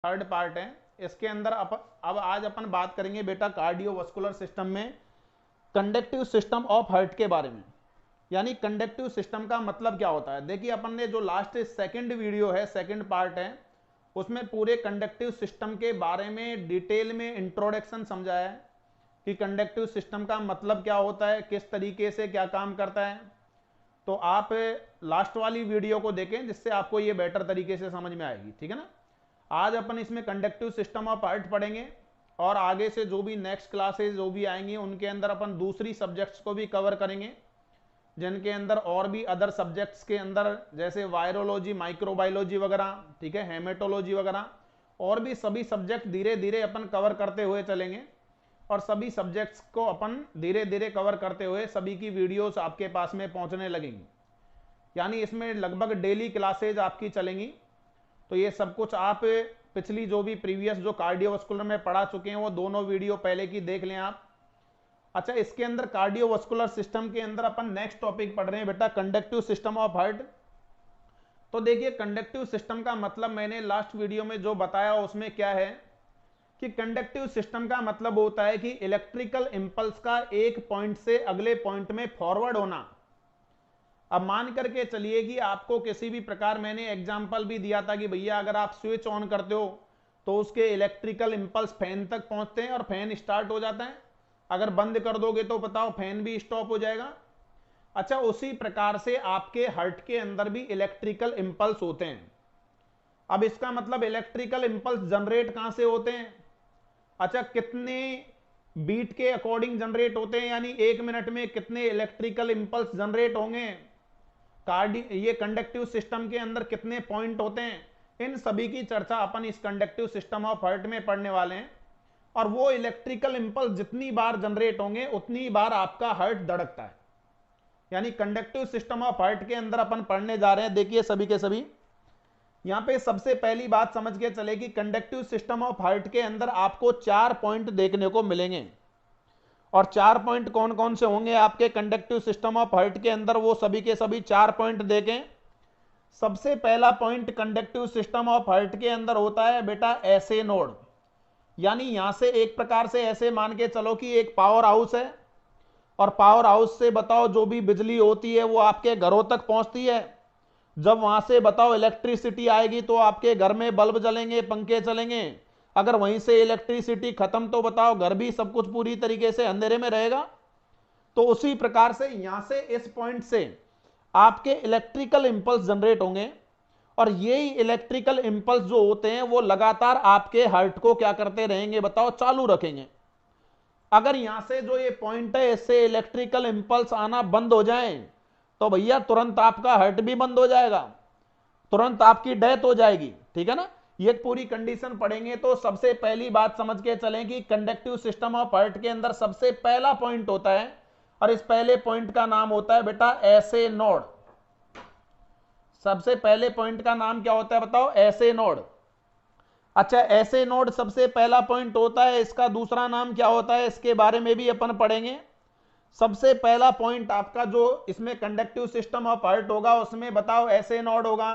Third part है। इसके अंदर अब आज अपन बात करेंगे बेटा कार्डियोवास्कुलर सिस्टम में कंडक्टिव सिस्टम ऑफ हार्ट के बारे में। यानी कंडक्टिव सिस्टम का मतलब क्या होता है। देखिए अपन ने जो लास्ट सेकंड वीडियो है, सेकंड पार्ट है, उसमें पूरे कंडक्टिव सिस्टम के बारे में डिटेल में इंट्रोडक्शन समझाया है कि कंडक्टिव सिस्टम का मतलब क्या होता है, किस तरीके से क्या काम करता है। तो आप लास्ट वाली वीडियो को देखें जिससे आपको ये बेटर तरीके से समझ में आएगी, ठीक है ना। आज अपन इसमें कंडक्टिव सिस्टम ऑफ हार्ट पढ़ेंगे और आगे से जो भी नेक्स्ट क्लासेस जो भी आएंगी उनके अंदर अपन दूसरी सब्जेक्ट्स को भी कवर करेंगे, जिनके अंदर और भी अदर सब्जेक्ट्स के अंदर जैसे वायरोलॉजी, माइक्रोबायोलॉजी वगैरह, ठीक है, हेमेटोलॉजी वगैरह, और भी सभी सब्जेक्ट धीरे धीरे अपन कवर करते हुए चलेंगे। और सभी सब्जेक्ट्स को अपन धीरे धीरे कवर करते हुए सभी की वीडियोस आपके पास में पहुंचने लगेंगी। यानी इसमें लगभग डेली क्लासेज आपकी चलेंगी। तो ये सब कुछ आप पिछली जो भी प्रीवियस जो कार्डियोवास्कुलर में पढ़ा चुके हैं वो दोनों वीडियो पहले की देख लें आप। अच्छा, इसके अंदर कार्डियोवास्कुलर सिस्टम के अंदर अपन नेक्स्ट टॉपिक पढ़ रहे हैं बेटा कंडक्टिव सिस्टम ऑफ हार्ट। तो देखिए कंडक्टिव सिस्टम का मतलब मैंने लास्ट वीडियो में जो बताया उसमें क्या है कि कंडक्टिव सिस्टम का मतलब होता है कि इलेक्ट्रिकल इंपल्स का एक पॉइंट से अगले पॉइंट में फॉरवर्ड होना। अब मान करके चलिए कि आपको किसी भी प्रकार, मैंने एग्जांपल भी दिया था कि भैया अगर आप स्विच ऑन करते हो तो उसके इलेक्ट्रिकल इंपल्स फैन तक पहुंचते हैं और फैन स्टार्ट हो जाता है। अगर बंद कर दोगे तो बताओ फैन भी स्टॉप हो जाएगा। अच्छा, उसी प्रकार से आपके हार्ट के अंदर भी इलेक्ट्रिकल इंपल्स होते हैं। अब इसका मतलब इलेक्ट्रिकल इंपल्स जनरेट कहां से होते हैं। अच्छा, कितने बीट के अकॉर्डिंग जनरेट होते हैं, यानी एक मिनट में कितने इलेक्ट्रिकल इंपल्स जनरेट होंगे, ये कंडक्टिव सिस्टम के अंदर कितने पॉइंट होते हैं, इन सभी की चर्चा अपन इस कंडक्टिव सिस्टम ऑफ हार्ट में पढ़ने वाले हैं। और वो इलेक्ट्रिकल इंपल्स जितनी बार जनरेट होंगे उतनी बार आपका हार्ट धड़कता है। यानी कंडक्टिव सिस्टम ऑफ हार्ट के अंदर अपन पढ़ने जा रहे हैं। देखिए सभी के सभी यहां पे सबसे पहली बात समझ के चले कि कंडक्टिव सिस्टम ऑफ हार्ट के अंदर आपको 4 पॉइंट देखने को मिलेंगे। और 4 पॉइंट कौन कौन से होंगे आपके कंडक्टिव सिस्टम ऑफ हार्ट के अंदर, वो सभी के सभी 4 पॉइंट देखें। सबसे पहला point conductive system of heart के अंदर होता है बेटा ऐसे नोड। यानी यहां से एक प्रकार से ऐसे मान के चलो कि एक पावर हाउस है और पावर हाउस से बताओ जो भी बिजली होती है वो आपके घरों तक पहुंचती है। जब वहां से बताओ इलेक्ट्रिसिटी आएगी तो आपके घर में बल्ब जलेंगे, पंखे चलेंगे। अगर वहीं से इलेक्ट्रिसिटी खत्म तो बताओ घर भी सब कुछ पूरी तरीके से अंधेरे में रहेगा। तो उसी प्रकार से यहां से इस पॉइंट से आपके इलेक्ट्रिकल इंपल्स जनरेट होंगे और यही इलेक्ट्रिकल इंपल्स जो होते हैं वो लगातार आपके हार्ट को क्या करते रहेंगे बताओ, चालू रखेंगे। अगर यहां से जो ये पॉइंट है इससे इलेक्ट्रिकल इंपल्स आना बंद हो जाए तो भैया तुरंत आपका हार्ट भी बंद हो जाएगा, तुरंत आपकी डेथ हो जाएगी, ठीक है ना। ये पूरी कंडीशन पढ़ेंगे। तो सबसे पहली बात समझ के चलें कि कंडक्टिव सिस्टम ऑफ हार्ट के अंदर सबसे पहला पॉइंट होता है और इस पहले पॉइंट का नाम होता है बेटा ऐसे नोड। सबसे पहले पॉइंट का नाम क्या होता है बताओ, ऐसे नोड। अच्छा, ऐसे नोड सबसे पहला पॉइंट होता है। इसका दूसरा नाम क्या होता है इसके बारे में भी अपन पढ़ेंगे। सबसे पहला पॉइंट आपका जो इसमें कंडक्टिव सिस्टम ऑफ हार्ट होगा उसमें बताओ ऐसे नोड होगा।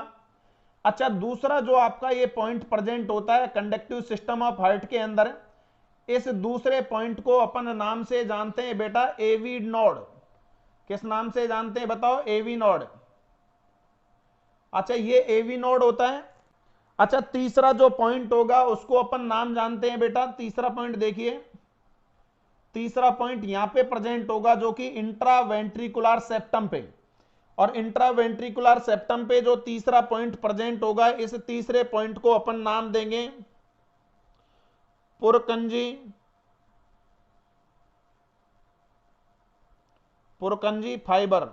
अच्छा, दूसरा जो आपका ये पॉइंट प्रेजेंट होता है कंडक्टिव सिस्टम ऑफ हार्ट के अंदर, इस दूसरे पॉइंट को अपन नाम से जानते हैं बेटा एवी नोड। किस नाम से जानते हैं बताओ, एवी नोड। अच्छा, ये एवी नोड होता है। अच्छा, तीसरा जो पॉइंट होगा उसको अपन नाम जानते हैं बेटा, तीसरा पॉइंट देखिए, तीसरा पॉइंट यहां पे प्रेजेंट होगा जो कि इंट्रावेंट्रिकुलर सेप्टम पे। और इंट्रावेंट्रिकुलर सेप्टम पे जो तीसरा पॉइंट प्रेजेंट होगा, इस तीसरे पॉइंट को अपन नाम देंगे पुरकंजी, पुरकंजी फाइबर,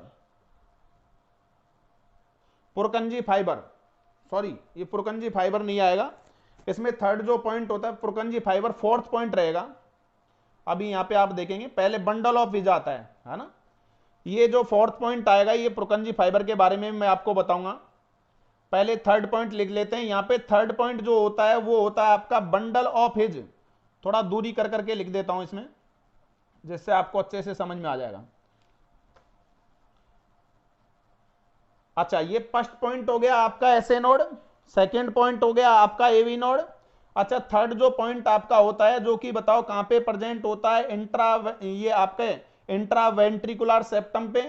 पुरकंजी फाइबर, सॉरी ये पुरकंजी फाइबर नहीं आएगा, इसमें थर्ड जो पॉइंट होता है पुरकंजी फाइबर फोर्थ पॉइंट रहेगा। अभी यहां पे आप देखेंगे पहले बंडल ऑफ विज आता है ना। ये जो फोर्थ पॉइंट आएगा ये पुरकंजी फाइबर के बारे में मैं आपको बताऊंगा। पहले थर्ड पॉइंट लिख लेते हैं। यहां पे थर्ड पॉइंट जो होता है वो होता है आपका बंडल ऑफ हिज। थोड़ा दूरी कर करके लिख देता हूं इसमें जिससे आपको अच्छे से समझ में आ जाएगा। अच्छा, ये फर्स्ट पॉइंट हो गया आपका एसे नोड, सेकेंड पॉइंट हो गया आपका एवी नोड, अच्छा, थर्ड जो पॉइंट आपका होता है, जो कि बताओ कहां पे प्रेजेंट होता है, ये आपके इंट्रावेंट्रिकुलर सेप्टम पे,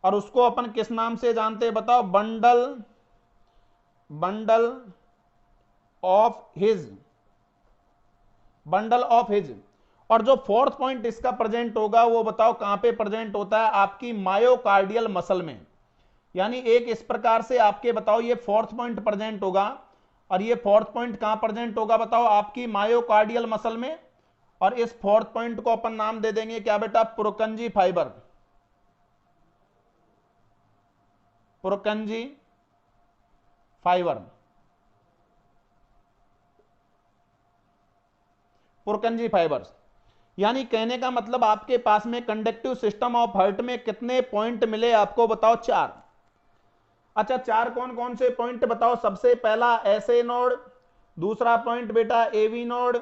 और उसको अपन किस नाम से जानते हैं बताओ, bundle of his, bundle of his. और जो फोर्थ पॉइंट इसका प्रेजेंट होगा वो बताओ कहां पे प्रेजेंट होता है, आपकी मायोकार्डियल मसल में। यानी एक इस प्रकार से आपके बताओ ये फोर्थ पॉइंट प्रेजेंट होगा, और ये फोर्थ पॉइंट कहां प्रेजेंट होगा बताओ, आपकी मायोकार्डियल मसल में। और इस फोर्थ पॉइंट को अपन नाम दे देंगे क्या बेटा, पुरकंजी फाइबर, पुरकंजी फाइबर, पुरकंजी फाइबर्स। यानी कहने का मतलब आपके पास में कंडक्टिव सिस्टम ऑफ हार्ट में कितने पॉइंट मिले आपको बताओ, 4। अच्छा, 4 कौन कौन से पॉइंट बताओ, सबसे पहला एसए नोड, दूसरा पॉइंट बेटा एवी नोड,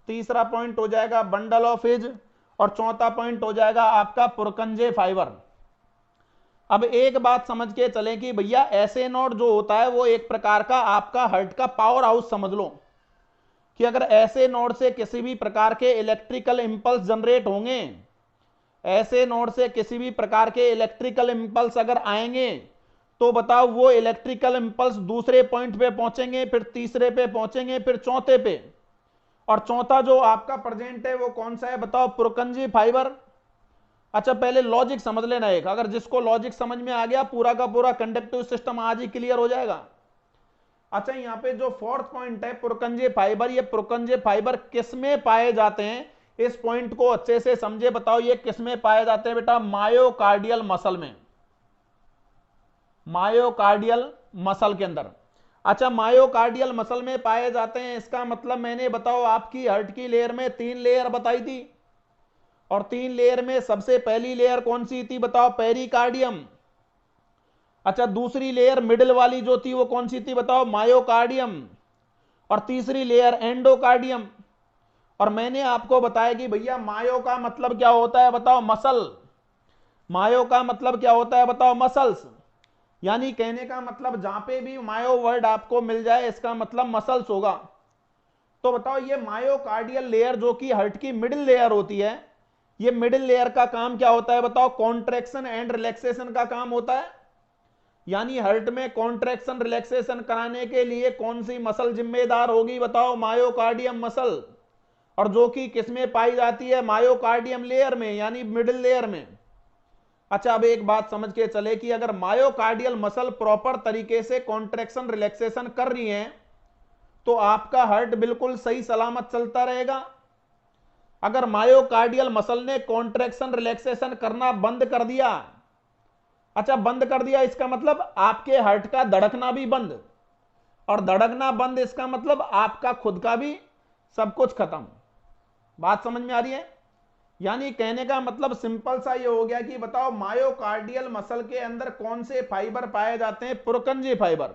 तीसरा पॉइंट हो जाएगा बंडल ऑफ हिज, और चौथा पॉइंट हो जाएगा आपका पुरकंजे फाइबर। अब एक बात समझ के चले कि भैया एसए नोड जो होता है वो एक प्रकार का आपका हार्ट का पावर हाउस समझ लो, कि अगर ऐसे नोड से किसी भी प्रकार के इलेक्ट्रिकल इंपल्स जनरेट होंगे, ऐसे नोड से किसी भी प्रकार के इलेक्ट्रिकल इंपल्स अगर आएंगे, तो बताओ वो इलेक्ट्रिकल इंपल्स दूसरे पॉइंट पे पहुंचेंगे, फिर तीसरे पे पहुंचेंगे, फिर चौथे पे, और चौथा जो आपका प्रेजेंट है वो कौन सा है बताओ, पुरकंजी फाइबर। अच्छा, पहले लॉजिक समझ लेना एक, अगर जिसको लॉजिक समझ में आ गया पूरा का पूरा कंडक्टिव सिस्टम आज ही क्लियर हो जाएगा। अच्छा, यहाँ पे जो फोर्थ पॉइंट है पुरकंजे फाइबर, ये पुरकंजे फाइबर किस में पाए जाते हैं, इस पॉइंट को अच्छे से समझे, बताओ ये किस में पाए जाते हैं बेटा, मायोकार्डियल मसल में, मायोकार्डियल मसल के अंदर। अच्छा, मायोकार्डियल मसल में पाए जाते हैं, इसका मतलब मैंने बताओ आपकी हार्ट की लेयर में 3 लेयर बताई थी, और 3 लेयर में सबसे पहली लेयर कौन सी थी बताओ, पेरिकार्डियम। अच्छा, दूसरी लेयर मिडिल वाली जो थी वो कौन सी थी बताओ, मायोकार्डियम, और तीसरी लेयर एंडोकार्डियम। और मैंने आपको बताया कि भैया मायो का मतलब क्या होता है बताओ, मसल, मायो का मतलब क्या होता है बताओ, मसल्स। यानी कहने का मतलब जहां पे भी मायो वर्ड आपको मिल जाए इसका मतलब मसल्स होगा। तो बताओ ये मायोकार्डियल लेयर जो कि हार्ट की मिडिल लेयर होती है, ये मिडिल लेयर का काम क्या होता है बताओ, कॉन्ट्रैक्शन एंड रिलैक्सेशन का काम होता है। यानी हार्ट में कॉन्ट्रैक्शन रिलैक्सेशन कराने के लिए कौन सी मसल जिम्मेदार होगी बताओ, मायोकार्डियम मसल, और जो कि किसमें पाई जाती है, मायोकार्डियम लेयर में, यानी मिडिल लेयर में। अच्छा, अब एक बात समझ के चले कि अगर मायोकार्डियल मसल प्रॉपर तरीके से कॉन्ट्रैक्शन रिलैक्सेशन कर रही है तो आपका हार्ट बिल्कुल सही सलामत चलता रहेगा। अगर मायोकार्डियल मसल ने कॉन्ट्रैक्शन रिलैक्सेशन करना बंद कर दिया, अच्छा बंद कर दिया, इसका मतलब आपके हार्ट का धड़कना भी बंद, और धड़कना बंद इसका मतलब आपका खुद का भी सब कुछ खत्म। बात समझ में आ रही है? यानी कहने का मतलब सिंपल सा ये हो गया कि बताओ मायोकार्डियल मसल के अंदर कौन से फाइबर पाए जाते हैं, पुरकंजी फाइबर,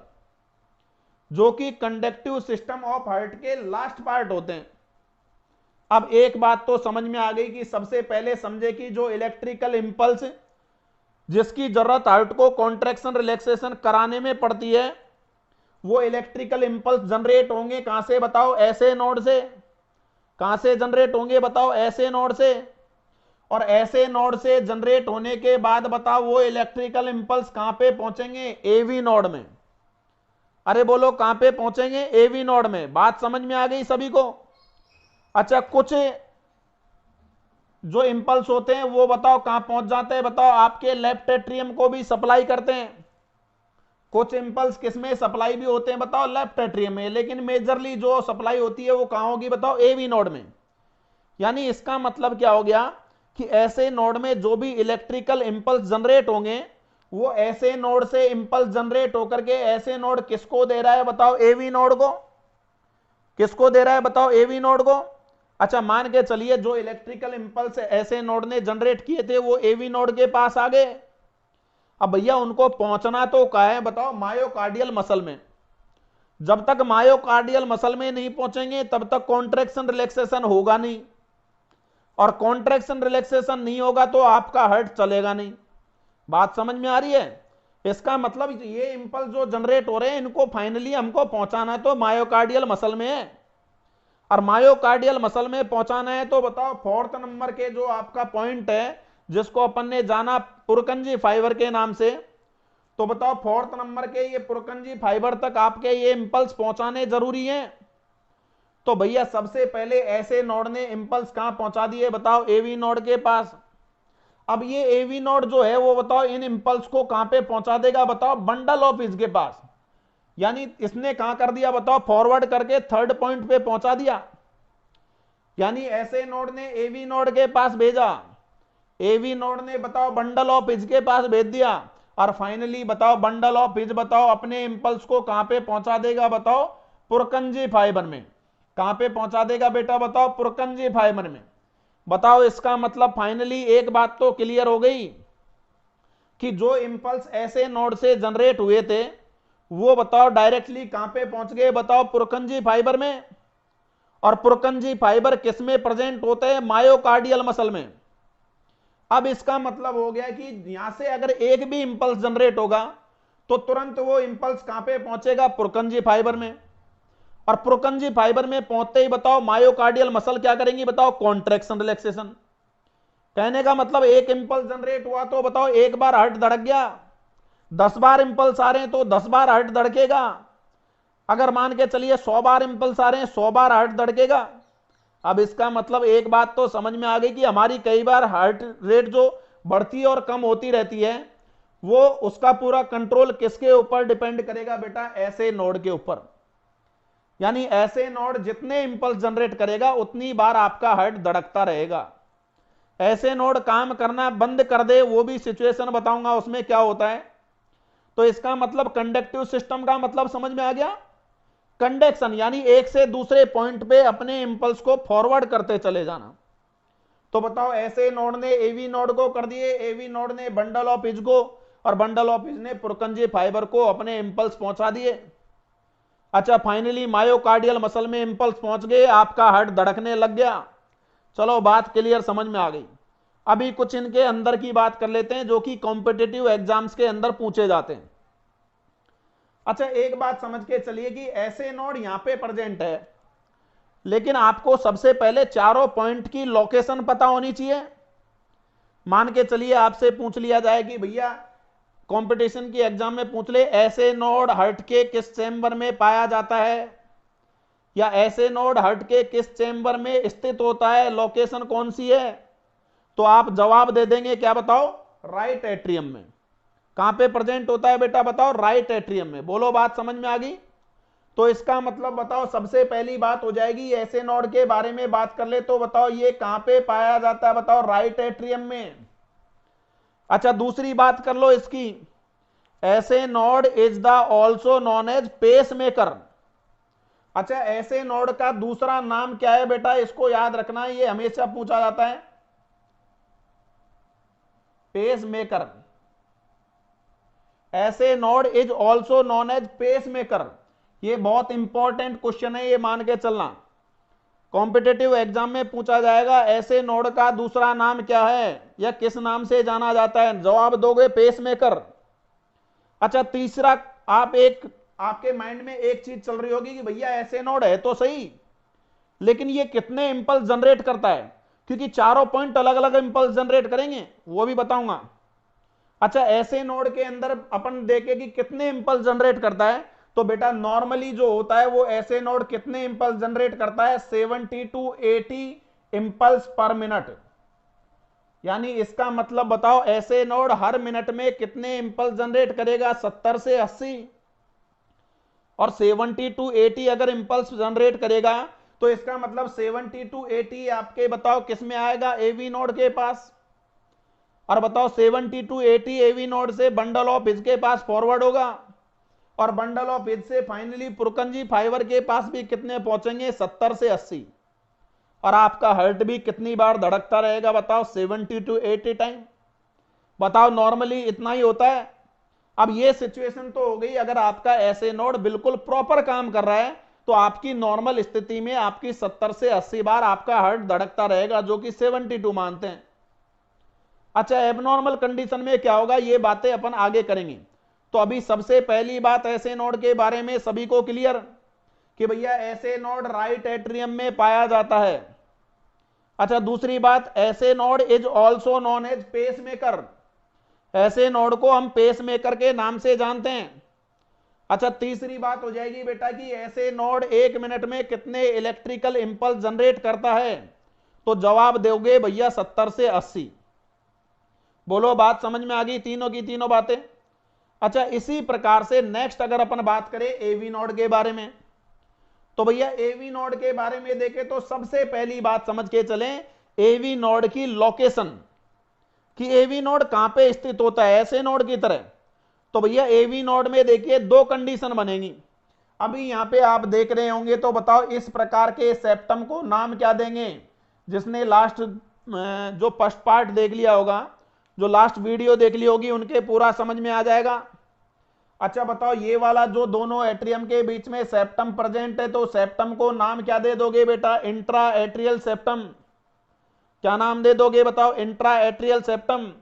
जो कि कंडक्टिव सिस्टम ऑफ हार्ट के लास्ट पार्ट होते हैं। अब एक बात तो समझ में आ गई कि सबसे पहले समझे कि जो इलेक्ट्रिकल इंपल्स जिसकी जरूरत हार्ट को कॉन्ट्रैक्शन रिलैक्सेशन कराने में पड़ती है, वो इलेक्ट्रिकल इंपल्स जनरेट होंगे कहां से बताओ, ऐसे नोड से। कहां से जनरेट होंगे बताओ, ऐसे नोड से। और ऐसे नोड से जनरेट होने के बाद बताओ वो इलेक्ट्रिकल इंपल्स कहां पे पहुंचेंगे, एवी नोड में। अरे बोलो कहां पे पहुंचेंगे, एवी नोड में। बात समझ में आ गई सभी को? अच्छा, कुछ जो इंपल्स होते हैं वो बताओ कहां पहुंच जाते हैं बताओ, आपके लेफ्ट एट्रियम को भी सप्लाई करते हैं। कुछ इंपल्स किसमें सप्लाई भी होते हैं बताओ, लेफ्ट एट्रियम में, लेकिन मेजरली जो सप्लाई होती है वो कहां होगी बताओ, एवी नोड में। यानी इसका मतलब क्या हो गया कि ऐसे नोड में जो भी इलेक्ट्रिकल इंपल्स जनरेट होंगे वो ऐसे नोड से इंपल्स जनरेट होकर के ऐसे नोड किसको दे रहा है बताओ, एवी नोड को। किसको दे रहा है बताओ, एवी नोड को। अच्छा, मान के चलिए जो इलेक्ट्रिकल इंपल्स ऐसे नोड ने जनरेट किए थे वो एवी नोड के पास आ गए। अब भैया उनको पहुंचना तो कहां है बताओ, मायोकार्डियल मसल में। जब तक मायोकार्डियल मसल में नहीं पहुंचेंगे तब तक कॉन्ट्रैक्शन रिलैक्सेशन होगा नहीं, और कॉन्ट्रैक्शन रिलैक्सेशन नहीं होगा तो आपका हार्ट चलेगा नहीं। बात समझ में आ रही है? इसका मतलब ये इंपल्स जो जनरेट हो रहे हैं इनको फाइनली हमको पहुंचाना तो मायोकार्डियल मसल में है। और मायोकार्डियल मसल में पहुंचाना है तो बताओ फोर्थ नंबर के जो आपका पॉइंट है जिसको अपन ने जाना पुरकंजी फाइबर के नाम से, तो बताओ फोर्थ नंबर के ये पुरकंजी फाइबर तक आपके ये इंपल्स पहुंचाने जरूरी हैं। तो भैया सबसे पहले ऐसे नोड ने इंपल्स कहां पहुंचा दिए बताओ, एवी नोड के पास। अब ये एवी नोड जो है वो बताओ इन इंपल्स को कहां पे पहुंचा देगा बताओ, बंडल ऑफ इसके पास। यानी इसने कहां कर दिया बताओ, फॉरवर्ड करके थर्ड पॉइंट पे पहुंचा दिया। यानी ऐसे नोड ने एवी नोड के पास भेजा, एवी नोड ने बताओ बंडल ऑफ इज के पास भेज दिया, और फाइनली बताओ बंडल ऑफ इज बताओ अपने इंपल्स को कहां पे पहुंचा देगा बताओ, पुरकंजी फाइबर में। कहां पे पहुंचा देगा बेटा बताओ, पुरकंजी फाइबर में। बताओ इसका मतलब फाइनली एक बात तो क्लियर हो गई कि जो इंपल्स ऐसे नोड से जनरेट हुए थे वो बताओ डायरेक्टली कहां पे पहुंच गए बताओ, पुरकंजी फाइबर में। और पुरकंजी फाइबर किस में प्रेजेंट होते हैं, मायोकार्डियल मसल में। अब इसका मतलब हो गया कि यहां से अगर एक भी इंपल्स जनरेट होगा तो तुरंत वो इंपल्स कहां पे पहुंचेगा, पुरकंजी फाइबर में। और पुरकंजी फाइबर में पहुंचते ही बताओ मायोकार्डियल मसल क्या करेंगी बताओ, कॉन्ट्रैक्शन रिलैक्सेशन। कहने का मतलब एक इंपल्स जनरेट हुआ तो बताओ एक बार हार्ट धड़क गया, 10 बार इंपल्स आ रहे हैं तो 10 बार हार्ट धड़केगा। अगर मान के चलिए 100 बार इंपल्स आ रहे हैं, 100 बार हार्ट धड़केगा। अब इसका मतलब एक बात तो समझ में आ गई कि हमारी कई बार हार्ट रेट जो बढ़ती और कम होती रहती है वो उसका पूरा कंट्रोल किसके ऊपर डिपेंड करेगा बेटा, ऐसे नोड के ऊपर। यानी ऐसे नोड जितने इंपल्स जनरेट करेगा उतनी बार आपका हार्ट धड़कता रहेगा। ऐसे नोड काम करना बंद कर दे वो भी सिचुएशन बताऊंगा उसमें क्या होता है। तो इसका मतलब कंडक्टिव सिस्टम का मतलब समझ में आ गया, कंडक्शन यानी एक से दूसरे पॉइंट पे अपने इंपल्स को फॉरवर्ड करते चले जाना। तो बताओ ऐसे नोड ने एवी नोड को कर दिए, एवी नोड ने बंडल ऑफ इज को, और बंडल ऑफ इज ने पुरकंजी फाइबर को अपने इंपल्स पहुंचा दिए। अच्छा फाइनली मायोकार्डियल मसल में इंपल्स पहुंच गए, आपका हार्ट धड़कने लग गया। चलो बात क्लियर समझ में आ गई। अभी कुछ इनके अंदर की बात कर लेते हैं जो कि कॉम्पिटिटिव एग्जाम्स के अंदर पूछे जाते हैं। अच्छा एक बात समझ के चलिए कि ऐसे नोड यहां पे प्रेजेंट है, लेकिन आपको सबसे पहले चारों पॉइंट की लोकेशन पता होनी चाहिए। मान के चलिए आपसे पूछ लिया जाए कि भैया कंपटीशन की एग्जाम में पूछ ले ऐसे नोड हार्ट के किस चेंबर में पाया जाता है, या ऐसे नोड हार्ट के किस चेंबर में स्थित होता है, लोकेशन कौन सी है, तो आप जवाब दे देंगे क्या बताओ, राइट एट्रियम में। कहां पे प्रेजेंट होता है बेटा बताओ, राइट एट्रियम में। बोलो बात समझ में आ गई। तो इसका मतलब बताओ सबसे पहली बात हो जाएगी, ऐसे नोड के बारे में बात कर ले तो बताओ ये कहां पे पाया जाता है बताओ, राइट एट्रियम में। अच्छा दूसरी बात कर लो इसकी, SA node is the also known as pacemaker. अच्छा ऐसे नोड का दूसरा नाम क्या है बेटा, इसको याद रखना, ये हमेशा पूछा जाता है, pacemaker. SA node is also known as pacemaker. ये बहुत इंपॉर्टेंट क्वेश्चन है, ये मान के चलना, कॉम्पिटिटिव एग्जाम में पूछा जाएगा ऐसे नोड का दूसरा नाम क्या है या किस नाम से जाना जाता है, जवाब दोगे पेस मेकर। अच्छा तीसरा, आपके माइंड में एक चीज चल रही होगी कि भैया ऐसे नोड है तो सही, लेकिन ये कितने इंपल्स जनरेट करता है, क्योंकि चारों पॉइंट अलग अलग इंपल्स जनरेट करेंगे, वो भी बताऊंगा। अच्छा ऐसे नोड के अंदर अपन देखें कि कितने इंपल्स जनरेट करता है, तो बेटा नॉर्मली जो होता है वो ऐसे नोड कितने इंपल्स जनरेट करता है, 70 to 80 इंपल्स पर मिनट। यानी इसका मतलब बताओ ऐसे नोड हर मिनट में कितने इंपल्स जनरेट करेगा, 70 से 80। और 70 to 80 अगर इंपल्स जनरेट करेगा तो इसका मतलब 70 to 80 आपके बताओ किस में आएगा, एवी नोड के पास। और बताओ 70 to 80 एवी नोड से बंडल ऑफ हिज के पास फॉरवर्ड होगा, और बंडल ऑफ हिज से फाइनली पुरकंजी फाइबर के पास भी कितने पहुंचेंगे, 70 से 80। और आपका हार्ट भी कितनी बार धड़कता रहेगा बताओ, 70 to 80 टाइम। बताओ नॉर्मली इतना ही होता है। अब ये सिचुएशन तो हो गई अगर आपका ऐसे नोड बिल्कुल प्रॉपर काम कर रहा है, तो आपकी नॉर्मल स्थिति में आपकी 70 से 80 बार आपका हार्ट धड़कता रहेगा, जो कि 72 मानते हैं। अच्छा एबनॉर्मल कंडीशन में क्या होगा, ये बातें अपन आगे करेंगे। तो अभी सबसे पहली बात ऐसे नोड के बारे में सभी को क्लियर कि भैया ऐसे नोड राइट एट्रियम में पाया जाता है। अच्छा, दूसरी बात, SA node is also known as pacemaker, SA node को हम पेस मेकर के नाम से जानते हैं। अच्छा, तीसरी बात हो जाएगी बेटा कि ऐसे नोड 1 मिनट में कितने इलेक्ट्रिकल इंपल्स जनरेट करता है, तो जवाब दोगे भैया 70 से 80। बोलो, बात समझ में आ गई तीनों की तीनों बातें। अच्छा, इसी प्रकार से नेक्स्ट अगर अपन बात करें एवी नोड के बारे में, तो भैया एवी नोड के बारे में देखें तो सबसे पहली बात समझ के चलें एवी नोड की लोकेशन, कि एवी नोड कहां पे स्थित होता है ऐसे नोड की तरह। तो भैया एवी नोड में देखिए दो कंडीशन बनेगी। अभी यहां पे आप देख रहे होंगे, तो बताओ इस प्रकार के सेप्टम को नाम क्या देंगे? जिसने लास्ट जो फर्स्ट पार्ट देख लिया होगा, जो लास्ट वीडियो देख ली होगी, उनके पूरा समझ में आ जाएगा। अच्छा बताओ, ये वाला जो दोनों एट्रियम के बीच में सेप्टम प्रेजेंट है, तो सेप्टम को नाम क्या दे दोगे बेटा? Intra atrial septum. क्या नाम दे दोगे बताओ? Intra atrial septum.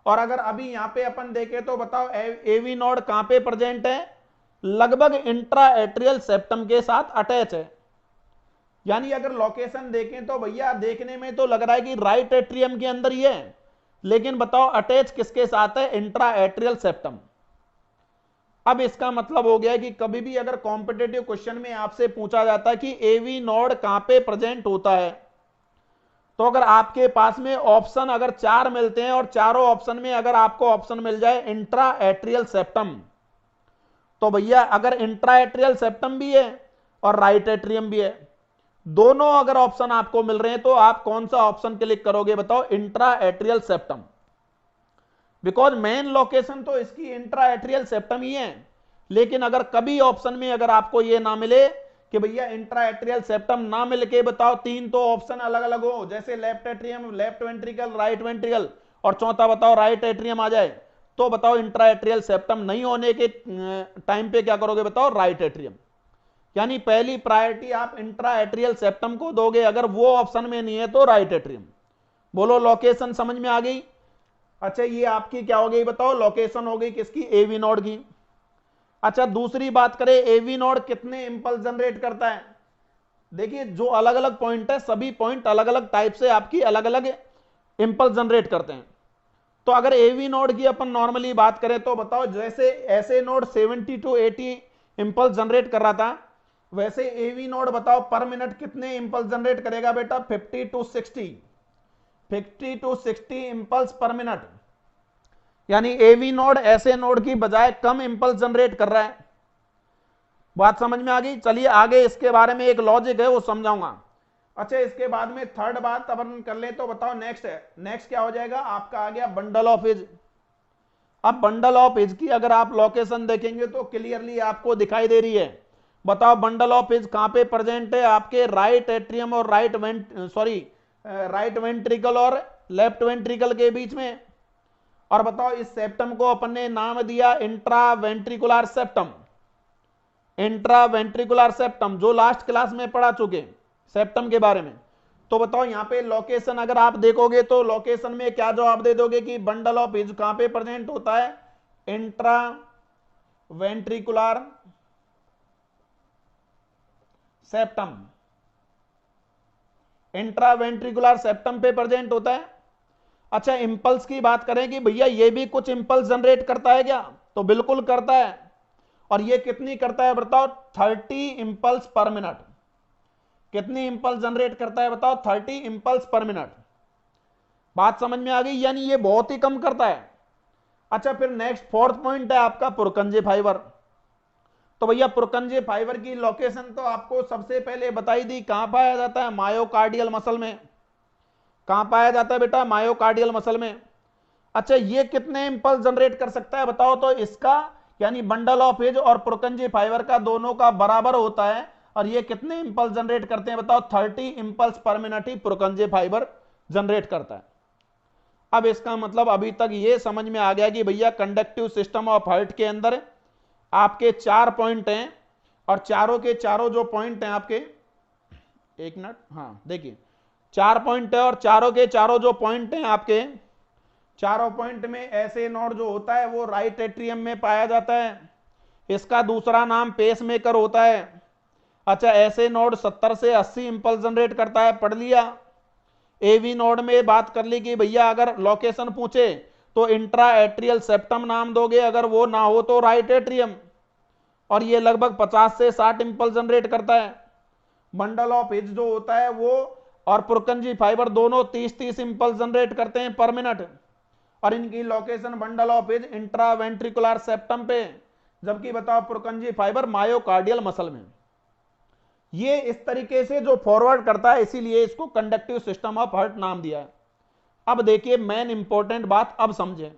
और अगर अभी यहां पे अपन देखें तो बताओ एवी नोड कहां पे प्रेजेंट है? लगभग इंट्रा एट्रियल सेप्टम के साथ अटैच है। यानी अगर लोकेशन देखें तो भैया देखने में तो लग रहा है कि राइट एट्रियम के अंदर ही है, लेकिन बताओ अटैच किसके साथ है? Intra atrial septum. अब इसका मतलब हो गया कि कभी भी अगर कॉम्पिटेटिव क्वेश्चन में आपसे पूछा जाता है कि एवी नोड कहां पे प्रेजेंट होता है, तो अगर आपके पास में ऑप्शन अगर 4 मिलते हैं और चारों ऑप्शन में अगर आपको ऑप्शन मिल जाए इंट्रा एट्रियल सेप्टम, तो भैया अगर इंट्रा एट्रियल सेप्टम भी है और राइट एट्रियम भी है, दोनों अगर ऑप्शन आपको मिल रहे हैं, तो आप कौन सा ऑप्शन क्लिक करोगे बताओ? Intra atrial septum. Because main location तो इसकी इंट्रा एट्रियल सेप्टम ही है। लेकिन अगर कभी ऑप्शन में अगर आपको यह ना मिले कि भैया इंट्रा एट्रियल सेप्टम ना मिल के बताओ तीन तो ऑप्शन अलग अलग हो, जैसे left atrium, left ventricle, right ventricle, और चौथा बताओ राइट एट्रियम आ जाए, तो बताओ इंट्रा एट्रियल सेप्टम नहीं होने के टाइम पे क्या करोगे बताओ? Right atrium. यानी पहली प्रायोरिटी आप इंट्रा एट्रियल सेप्टम को दोगे, अगर वो ऑप्शन में नहीं है तो राइट एट्रियम। बोलो, लोकेशन समझ में आ गई? अच्छा, ये आपकी क्या हो गई बताओ? लोकेशन हो गई किसकी? एवी नोड की। अच्छा, दूसरी बात करें, एवी नोड कितने इंपल्स जनरेट करता है? देखिए, जो अलग अलग पॉइंट है, सभी पॉइंट अलग अलग टाइप से आपकी अलग अलग इंपल्स जनरेट करते हैं। तो अगर एवी नोड की अपन नॉर्मली बात करें तो बताओ, जैसे ऐसे नोड 70 to 80 इंपल्स जनरेट कर रहा था, वैसे एवी नोड बताओ पर मिनट कितने इंपल्स जनरेट करेगा बेटा? 50 to 60 इंपल्स पर मिनट। यानी एवी नोड ऐसे नोड की बजाय कम इंपल्स जनरेट कर रहा है। बात समझ में आ गई? चलिए आगे इसके बारे में एक लॉजिक है वो समझाऊंगा। अच्छा, इसके बाद में थर्ड बात अपन कर ले तो बताओ नेक्स्ट है। नेक्स्ट क्या हो जाएगा आपका? आ गया बंडल ऑफ एज। अब बंडल ऑफ एज की अगर आप लोकेशन देखेंगे तो क्लियरली आपको दिखाई दे रही है। बताओ बंडल ऑफ एज कहां पे प्रेजेंट है? आपके राइट एट्रियम और राइट वेंट्रिकल और लेफ्ट वेंट्रिकल के बीच में। और बताओ इस सेप्टम को अपन ने नाम दिया intra ventricular septum. Intra ventricular septum जो लास्ट क्लास में पढ़ा चुके सेप्टम के बारे में। तो बताओ यहां पे लोकेशन अगर आप देखोगे तो लोकेशन में क्या जवाब दे दोगे कि बंडल ऑफ हिज कहां पे प्रेजेंट होता है? Intra ventricular septum. Intra ventricular septum पे प्रेजेंट होता है। अच्छा, इंपल्स की बात करें कि भैया ये भी कुछ इंपल्स जनरेट करता है क्या? तो बिल्कुल करता है। और ये कितनी करता है बताओ? 30 इंपल्स पर मिनट। कितनी इंपल्स जनरेट करता है बताओ? 30 इंपल्स पर मिनट। बात समझ में आ गई? यानी ये बहुत ही कम करता है। अच्छा, फिर नेक्स्ट फोर्थ पॉइंट है आपका पुरकंजे फाइबर। तो भैया पुरकंजे फाइबर की लोकेशन तो आपको सबसे पहले बताई दी, कहां पाया जाता है? मायोकार्डियल मसल में। कहां पाया जाता है बेटा? मायोकार्डियल मसल में। अच्छा, ये कितने इंपल्स जनरेट कर सकता है बताओ? तो इसका यानी बंडल ऑफ एज और पुरकंजे फाइबर का दोनों का बराबर होता है। और ये कितने इंपल्स जनरेट करते हैं बताओ? 30 इंपल्स पर मिनट ही पुरकंजे फाइबर जनरेट करता है। अब इसका मतलब अभी तक ये समझ में आ गया कि भैया कंडक्टिव सिस्टम ऑफ हार्ट के अंदर आपके 4 पॉइंट हैं, और चारों के चारों जो पॉइंट हैं आपके, एक मिनट, हाँ देखिए 4 पॉइंट है, और चारों के चारों जो पॉइंट हैं आपके, चारों पॉइंट में ऐसे नोड जो होता है वो राइट एट्रियम में पाया जाता है। इसका दूसरा नाम पेस मेकर होता है। अच्छा, ऐसे नोड 70 से 80 इंपल्स जनरेट करता है, पढ़ लिया। एवी नोड में बात कर ली कि भैया अगर लोकेशन पूछे तो इंट्रा एट्रियल सेप्टम नाम दोगे, अगर वो ना हो तो राइट एट्रियम, और ये लगभग 50 से 60 इंपल्स जनरेट करता है। बंडल ऑफ हिज जो होता है वो और पुरकंजी फाइबर दोनों 30-30 इंपल्स जनरेट करते हैं पर मिनट, और इनकी location bundle of his intra ventricular septum पे, जबकि बताओ पुरकंजी फाइबर मायोकार्डियल मसल में। ये इस तरीके से जो फॉरवर्ड करता है, इसीलिए इसको कंडक्टिव सिस्टम ऑफ हार्ट नाम दिया है। अब देखिए मेन इंपॉर्टेंट बात, अब समझें।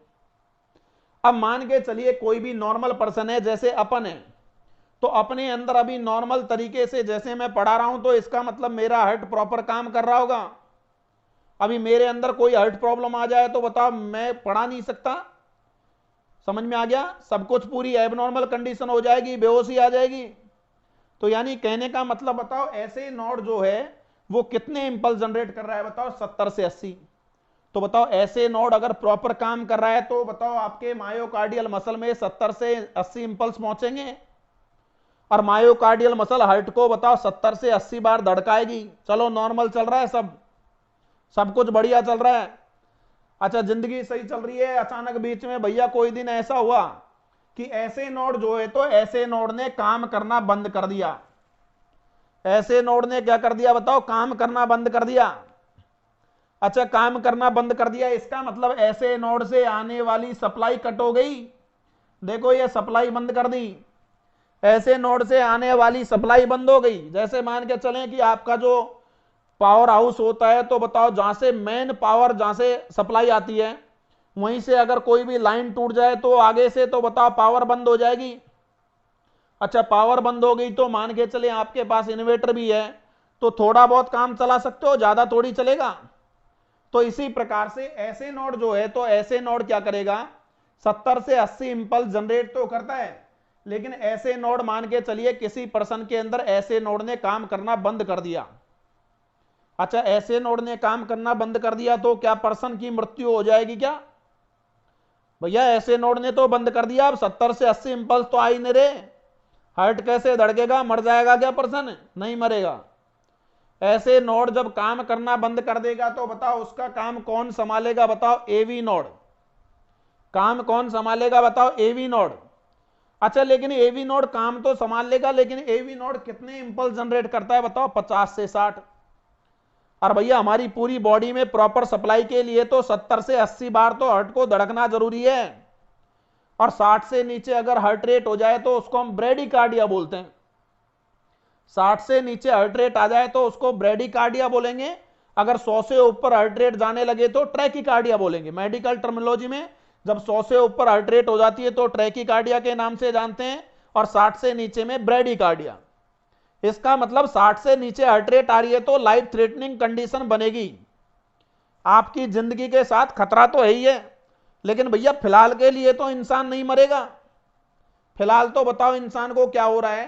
अब मान के चलिए कोई भी नॉर्मल पर्सन है, जैसे अपन है, तो अपने अंदर अभी नॉर्मल तरीके से जैसे मैं पढ़ा रहा हूं, तो इसका मतलब मेरा हार्ट प्रॉपर काम कर रहा होगा। अभी मेरे अंदर कोई हार्ट प्रॉब्लम आ जाए तो बताओ मैं पढ़ा नहीं सकता। समझ में आ गया? सब कुछ पूरी एबनॉर्मल कंडीशन हो जाएगी, बेहोशी आ जाएगी। तो यानी कहने का मतलब बताओ ऐसे नोड जो है वो कितने इंपल्स जनरेट कर रहा है, बताओ 70 से 80। तो बताओ ऐसे नोड अगर प्रॉपर काम कर रहा है तो बताओ आपके मायोकार्डियल मसल में 70 से 80 इंपल्स पहुंचेंगे, और मायोकार्डियल मसल हार्ट को बताओ 70 से 80 बार धड़काएगी। चलो नॉर्मल चल रहा है, सब कुछ बढ़िया चल रहा है। अच्छा, जिंदगी सही चल रही है, अचानक बीच में भैया कोई दिन ऐसा हुआ कि ऐसे नोड जो है, तो ऐसे नोड ने काम करना बंद कर दिया। ऐसे नोड ने क्या कर दिया बताओ? काम करना बंद कर दिया। अच्छा, काम करना बंद कर दिया, इसका मतलब ऐसे नोड से आने वाली सप्लाई कट हो गई। देखो ये सप्लाई बंद कर दी, ऐसे नोड से आने वाली सप्लाई बंद हो गई। जैसे मान के चलें कि आपका जो पावर हाउस होता है, तो बताओ जहां से मेन पावर, जहां से सप्लाई आती है, वहीं से अगर कोई भी लाइन टूट जाए तो आगे से तो बताओ पावर बंद हो जाएगी। अच्छा, पावर बंद हो गई तो मान के चले आपके पास इन्वर्टर भी है, तो थोड़ा बहुत काम चला सकते हो, ज्यादा थोड़ी चलेगा। तो इसी प्रकार से ऐसे नोड जो है, तो ऐसे नोड क्या करेगा? 70 से 80 इंपल्स जनरेट तो करता है, लेकिन ऐसे नोड मान के चलिए किसी पर्सन के अंदर ऐसे नोड ने काम करना बंद कर दिया। अच्छा, ऐसे नोड ने काम करना बंद कर दिया तो क्या पर्सन की मृत्यु हो जाएगी क्या? भैया ऐसे नोड ने तो बंद कर दिया, अब 70 से 80 इंपल्स तो आ ही नहीं रहे, हार्ट कैसे धड़केगा? मर जाएगा क्या पर्सन? नहीं मरेगा। ऐसे नोड जब काम करना बंद कर देगा तो बताओ उसका काम कौन संभालेगा? बताओ एवी नोड। काम कौन संभालेगा? बताओ एवी नोड। अच्छा, लेकिन एवी नोड काम तो संभाल लेगा, लेकिन एवी नोड कितने इंपल्स जनरेट करता है बताओ? 50 से 60। और भैया हमारी पूरी बॉडी में प्रॉपर सप्लाई के लिए तो 70 से 80 बार तो हार्ट को धड़कना जरूरी है, और 60 से नीचे अगर हार्ट रेट हो जाए तो उसको हम ब्रेडिकार्डिया बोलते हैं। 60 से नीचे हार्ट रेट आ जाए तो उसको ब्रेडिकार्डिया बोलेंगे, अगर 100 से ऊपर हार्ट रेट जाने लगे तो ट्रैकिकार्डिया बोलेंगे। मेडिकल टर्मिनोलॉजी में जब 100 से ऊपर हार्ट रेट हो जाती है तो ट्रैकिकार्डिया के नाम से जानते हैं, और 60 से नीचे में ब्रेडिकार्डिया। इसका मतलब 60 से नीचे हार्ट रेट आ रही है तो लाइफ थ्रेटनिंग कंडीशन बनेगी, आपकी जिंदगी के साथ खतरा तो है ही है। लेकिन भैया फिलहाल के लिए तो इंसान नहीं मरेगा। फिलहाल तो बताओ इंसान को क्या हो रहा है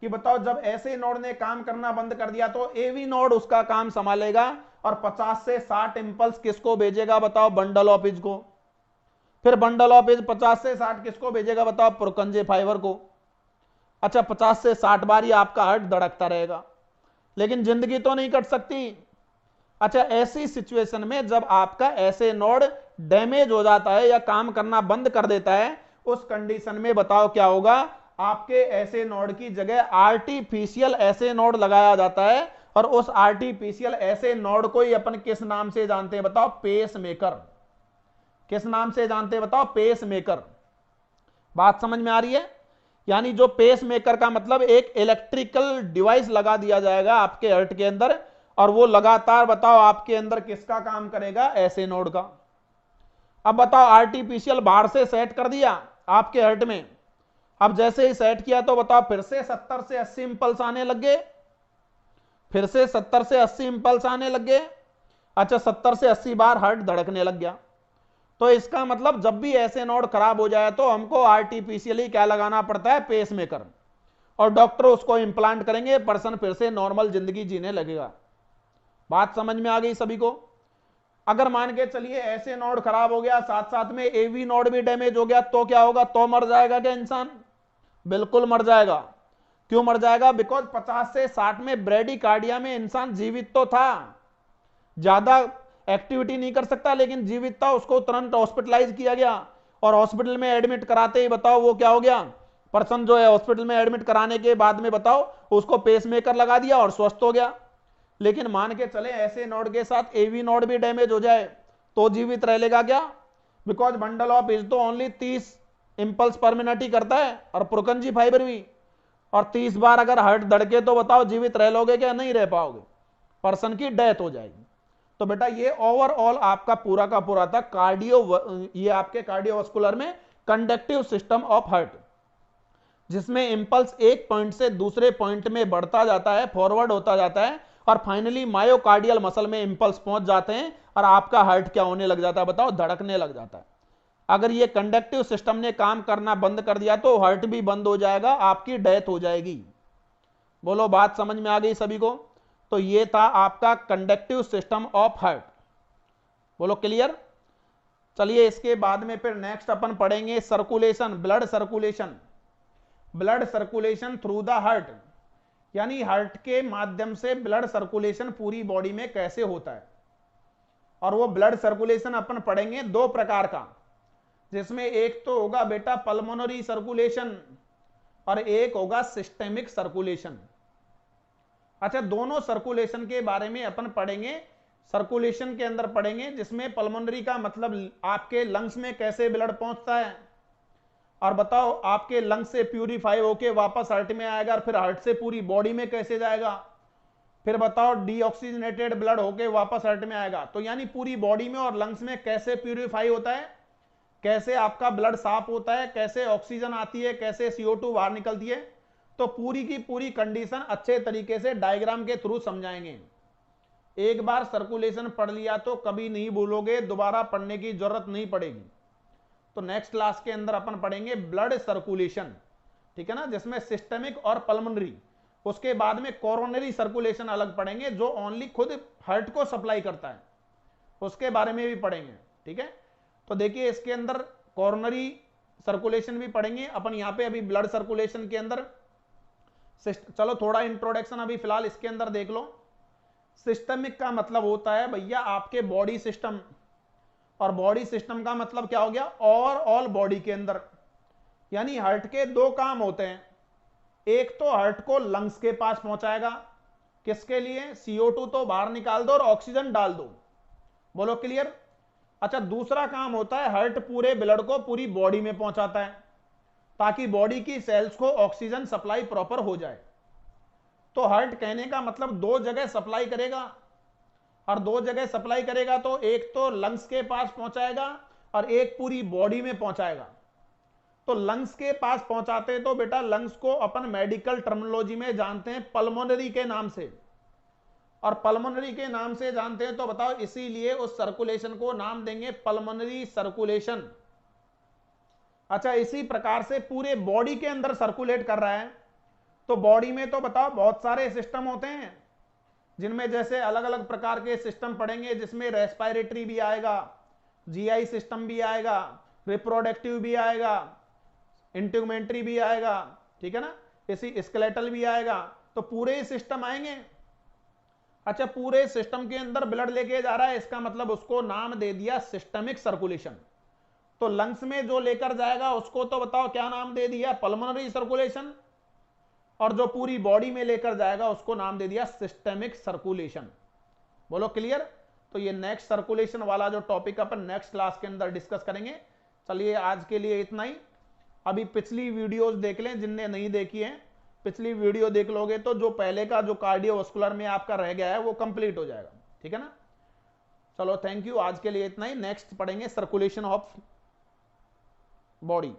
कि बताओ जब ऐसे नोड ने काम करना बंद कर दिया तो एवी नोड उसका काम संभालेगा, और 50 से 60 इंपल्स किसको भेजेगा बताओ? बंडल ऑफ हिज को। फिर बंडल ऑफ हिज 50 से 60 किसको भेजेगा बताओ? पुरकंजे फाइबर को। अच्छा, 50 से 60 बार ही आपका हार्ट धड़कता रहेगा, लेकिन जिंदगी तो नहीं कट सकती। अच्छा, ऐसी सिचुएशन में जब आपका ऐसे नोड डैमेज हो जाता है या काम करना बंद कर देता है, उस कंडीशन में बताओ क्या होगा? आपके ऐसे नोड की जगह आर्टिफिशियल ऐसे नोड लगाया जाता है, और उस आर्टिफिशियल ऐसे नोड को ही अपन किस नाम से जानते हैं बताओ? Pacemaker. किस नाम से जानते हैं बताओ? Pacemaker. बात समझ में आ रही है? यानी जो पेस मेकर का मतलब एक इलेक्ट्रिकल डिवाइस लगा दिया जाएगा आपके हार्ट के अंदर, और वो लगातार बताओ आपके अंदर किसका काम करेगा? ऐसे नोड का। अब बताओ आर्टिफिशियल बाहर से सेट कर दिया आपके हार्ट में, अब जैसे ही सेट किया तो बताओ फिर से 70 से 80 इंपल्स आने लग गए, फिर से 70 से 80 इंपल्स आने लग गए। अच्छा, 70 से 80 बार हार्ट धड़कने लग गया। तो इसका मतलब जब भी ऐसे नोड खराब हो जाए तो हमको आर्टिफिशियली क्या लगाना पड़ता है? पेस मेकर, और डॉक्टर उसको इंप्लांट करेंगे, पर्सन फिर से नॉर्मल जिंदगी जीने लगेगा। बात समझ में आ गई सभी को? अगर मान के चलिए ऐसे नोड खराब हो गया, साथ साथ में एवी नोड भी डैमेज हो गया, तो क्या होगा? तो मर जाएगा क्या इंसान? बिल्कुल मर जाएगा, क्यों मर जाएगा? बिकॉज 50 से 60 में ब्रेडिकार्डिया में इंसान जीवित तो था, ज्यादा एक्टिविटी नहीं कर सकता लेकिन जीवित था, उसको तुरंत हॉस्पिटलाइज किया गया और हॉस्पिटल में एडमिट कराते ही बताओ वो क्या हो गया? पर्सन जो है हॉस्पिटल में एडमिट कराने के बाद में बताओ उसको पेसमेकर लगा दिया और स्वस्थ हो गया। लेकिन मान के चले ऐसे नोड के साथ एवी नोड भी डैमेज हो जाए तो जीवित रह लेगा क्या? बिकॉज बंडल ऑफ इज तो ओनली 30 इंपल्स पर मिनट ही करता है और पुरकंजी फाइबर भी, और 30 बार अगर हार्ट धड़के तो बताओ जीवित रह लोगे क्या? नहीं रह पाओगे, पर्सन की डेथ हो जाएगी। तो बेटा ये ओवरऑल आपका पूरा का पूरा था कार्डियो, ये आपके कार्डियोवास्कुलर में कंडक्टिव सिस्टम ऑफ हार्ट, जिसमें इंपल्स एक पॉइंट से दूसरे पॉइंट में बढ़ता जाता है, फॉरवर्ड होता जाता है और फाइनली मायोकार्डियल मसल में इंपल्स पहुंच जाते हैं और आपका हार्ट क्या होने लग जाता है? बताओ, धड़कने लग जाता है। अगर ये कंडक्टिव सिस्टम ने काम करना बंद कर दिया तो हार्ट भी बंद हो जाएगा, आपकी डेथ हो जाएगी। बोलो बात समझ में आ गई सभी को? तो ये था आपका कंडक्टिव सिस्टम ऑफ हार्ट। बोलो क्लियर? चलिए इसके बाद में फिर नेक्स्ट अपन पढ़ेंगे circulation, blood circulation. Blood circulation through the heart, यानी हार्ट के माध्यम से ब्लड सर्कुलेशन पूरी बॉडी में कैसे होता है। और वो ब्लड सर्कुलेशन अपन पढ़ेंगे दो प्रकार का, जिसमें एक तो होगा बेटा पल्मोनरी सर्कुलेशन और एक होगा सिस्टेमिक सर्कुलेशन। अच्छा, दोनों सर्कुलेशन के बारे में अपन पढ़ेंगे। सर्कुलेशन के अंदर पढ़ेंगे जिसमें पल्मोनरी का मतलब आपके लंग्स में कैसे ब्लड पहुंचता है, और बताओ आपके लंग्स से प्यूरिफाई होके वापस हार्ट में आएगा और फिर हार्ट से पूरी बॉडी में कैसे जाएगा, फिर बताओ डीऑक्सीजनेटेड ब्लड होके वापस हार्ट में आएगा। तो यानी पूरी बॉडी में और लंग्स में कैसे प्यूरिफाई होता है, कैसे आपका ब्लड साफ होता है, कैसे ऑक्सीजन आती है, कैसे CO2 बाहर निकलती है, तो पूरी की पूरी कंडीशन अच्छे तरीके से डायग्राम के थ्रू समझाएंगे। एक बार सर्कुलेशन पढ़ लिया तो कभी नहीं भूलोगे, दोबारा पढ़ने की जरूरत नहीं पड़ेगी। तो नेक्स्ट क्लास के अंदर अपन पढ़ेंगे ब्लड सर्कुलेशन, ठीक है ना, जिसमें सिस्टेमिक और पल्मोनरी। उसके बाद में कोरोनरी सर्कुलेशन अलग पढ़ेंगे जो ओनली खुद हार्ट को सप्लाई करता है, उसके बारे में भी पढ़ेंगे, ठीक है। तो देखिए इसके अंदर कोरोनरी सर्कुलेशन भी पढ़ेंगे अपन, यहां पे अभी ब्लड सर्कुलेशन के अंदर चलो थोड़ा इंट्रोडक्शन अभी फिलहाल इसके अंदर देख लो। सिस्टमिक का मतलब होता है भैया आपके बॉडी सिस्टम, और बॉडी सिस्टम का मतलब क्या हो गया? ओवरऑल बॉडी के अंदर, यानी हार्ट के दो काम होते हैं। एक तो हार्ट को लंग्स के पास पहुंचाएगा, किसके लिए? CO2 तो बाहर निकाल दो और ऑक्सीजन डाल दो। बोलो क्लियर? अच्छा, दूसरा काम होता है हार्ट पूरे ब्लड को पूरी बॉडी में पहुंचाता है ताकि बॉडी की सेल्स को ऑक्सीजन सप्लाई प्रॉपर हो जाए। तो हार्ट कहने का मतलब दो जगह सप्लाई करेगा, और दो जगह सप्लाई करेगा तो एक तो लंग्स के पास पहुंचाएगा और एक पूरी बॉडी में पहुंचाएगा। तो लंग्स के पास पहुंचाते तो बेटा लंग्स को अपन मेडिकल टर्मिनोलॉजी में जानते हैं पल्मोनरी के नाम से, और पल्मोनरी के नाम से जानते हैं तो बताओ इसीलिए उस सर्कुलेशन को नाम देंगे पल्मोनरी सर्कुलेशन। अच्छा, इसी प्रकार से पूरे बॉडी के अंदर सर्कुलेट कर रहा है। तो बॉडी में तो बताओ बहुत सारे सिस्टम होते हैं, जिनमें जैसे अलग अलग प्रकार के सिस्टम पढ़ेंगे, जिसमें रेस्पिरेटरी भी आएगा, GI सिस्टम भी आएगा, रिप्रोडक्टिव भी आएगा, इंट्यूमेंट्री भी आएगा, ठीक है ना, इसी स्केलेटल भी आएगा, तो पूरे ही सिस्टम आएंगे। अच्छा, पूरे सिस्टम के अंदर ब्लड लेके जा रहा है, इसका मतलब उसको नाम दे दिया सिस्टमिक सर्कुलेशन। तो लंग्स में जो लेकर जाएगा उसको तो बताओ क्या नाम दे दिया? Pulmonary circulation. और जो पूरी बॉडी में लेकर जाएगा उसको नाम दे दिया सिस्टेमिक सर्कुलेशन। बोलो क्लियर? तो ये नेक्स्ट सर्कुलेशन वाला जो टॉपिक अपन नेक्स्ट क्लास के अंदर डिस्कस करेंगे। चलिए आज के लिए इतना ही। अभी पिछली वीडियोस देख लें जिनने नहीं देखी है, पिछली वीडियो देख लोगे तो जो पहले का जो कार्डियोवास्कुलर में आपका रह गया है वो कंप्लीट हो जाएगा, ठीक है ना। चलो थैंक यू, आज के लिए इतना ही। नेक्स्ट पढ़ेंगे सर्कुलेशन ऑफ बॉडी।